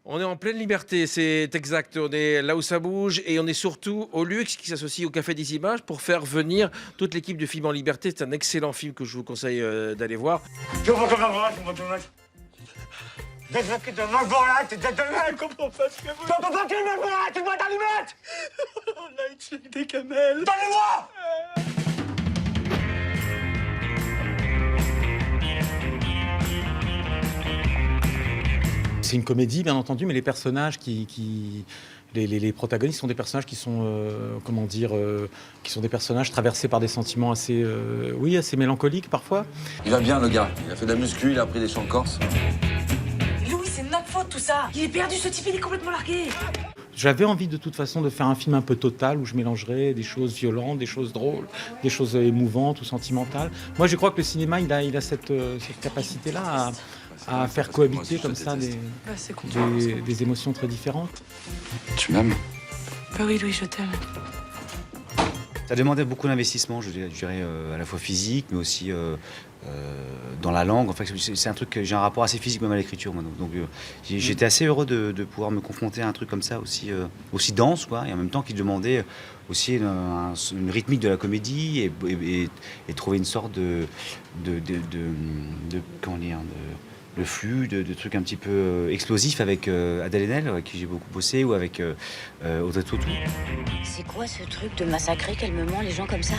On est en pleine liberté, c'est exact. On est là où ça bouge et on est surtout au Luxe qui s'associe au Café des Images pour faire venir toute l'équipe de Film en Liberté. C'est un excellent film que je vous conseille d'aller voir. Je comprends pas ce que vous... Tu dois t'allumer. On a tué des camels. Donnez-moi. C'est une comédie, bien entendu, mais les personnages les protagonistes sont des personnages qui sont, qui sont des personnages traversés par des sentiments assez, assez mélancoliques parfois. Il va bien, le gars. Il a fait de la muscu, il a appris des chants corses. Louis, c'est notre faute tout ça. Il est perdu, ce type, il est complètement largué. J'avais envie de toute façon de faire un film un peu total où je mélangerais des choses violentes, des choses drôles, des choses émouvantes ou sentimentales. Moi, je crois que le cinéma, il a cette capacité-là à faire cohabiter comme ça des émotions très différentes. Tu m'aimes? Bah oui, Louis, je t'aime. Ça demandait beaucoup d'investissement, je dirais à la fois physique, mais aussi dans la langue. En fait, c'est un truc que j'ai un rapport assez physique même à l'écriture. Donc j'étais assez heureux de pouvoir me confronter à un truc comme ça, aussi dense, quoi, et en même temps qui demandait aussi une rythmique de la comédie et trouver une sorte de comment dire, le flux de trucs un petit peu explosifs avec Adèle Haenel, avec qui j'ai beaucoup bossé, ou avec Audrey Tautou. C'est quoi ce truc de massacrer calmement les gens comme ça?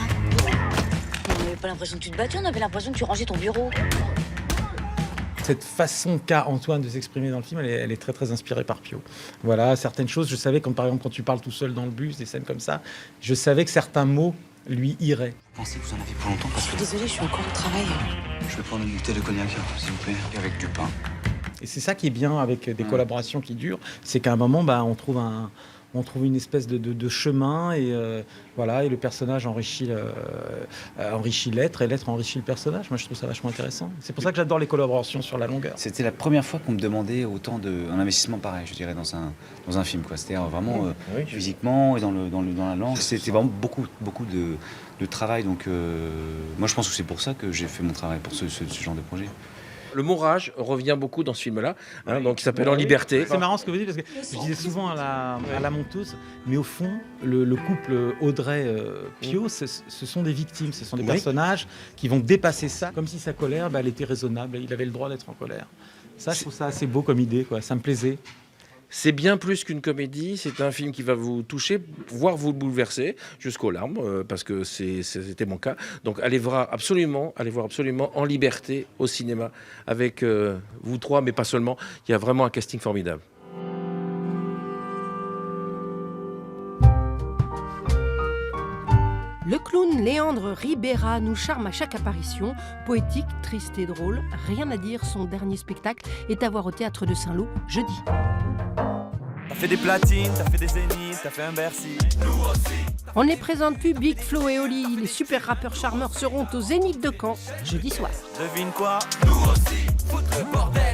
On n'avait pas l'impression que tu te battais, on avait l'impression que tu rangeais ton bureau. Cette façon qu'a Antoine de s'exprimer dans le film, elle est très très inspirée par Pio. Voilà, certaines choses, je savais, comme par exemple quand tu parles tout seul dans le bus, des scènes comme ça, je savais que certains mots lui iraient. Pensez que vous en avez pour longtemps Je suis désolée, je suis encore au travail. Je vais prendre une bouteille de cognac, s'il vous plaît, et avec du pain. Et c'est ça qui est bien avec des collaborations qui durent, c'est qu'à un moment, on trouve une espèce de chemin et et le personnage enrichit l'être et l'être enrichit le personnage. Moi, je trouve ça vachement intéressant. C'est pour ça que j'adore les collaborations sur la longueur. C'était la première fois qu'on me demandait autant un investissement pareil, je dirais, dans un film, quoi. C'était vraiment physiquement et dans la langue. C'était vraiment beaucoup de travail. Donc, moi, je pense que c'est pour ça que j'ai fait mon travail pour ce genre de projet. Le mot rage revient beaucoup dans ce film-là, donc il s'appelle En Liberté. C'est marrant ce que vous dites, parce que je disais souvent à la monteuse, mais au fond, le couple Audrey-Pio, ce sont des victimes, ce sont des personnages qui vont dépasser ça, comme si sa colère, elle était raisonnable, il avait le droit d'être en colère. Ça, je trouve ça assez beau comme idée, quoi. Ça me plaisait. C'est bien plus qu'une comédie, c'est un film qui va vous toucher, voire vous bouleverser jusqu'aux larmes, parce que c'était mon cas. Donc allez voir absolument En Liberté au cinéma, avec vous trois, mais pas seulement. Il y a vraiment un casting formidable. Le clown Léandre Ribera nous charme à chaque apparition. Poétique, triste et drôle, rien à dire, son dernier spectacle est à voir au Théâtre de Saint-Lô jeudi. T'as fait des platines, t'as fait des zéniths, t'as fait un Bercy. Nous aussi. On est présent depuis Big Flo et Oli. Les super rappeurs charmeurs seront au Zénith de Caen jeudi soir. Devine quoi? Nous aussi. Foutre le bordel.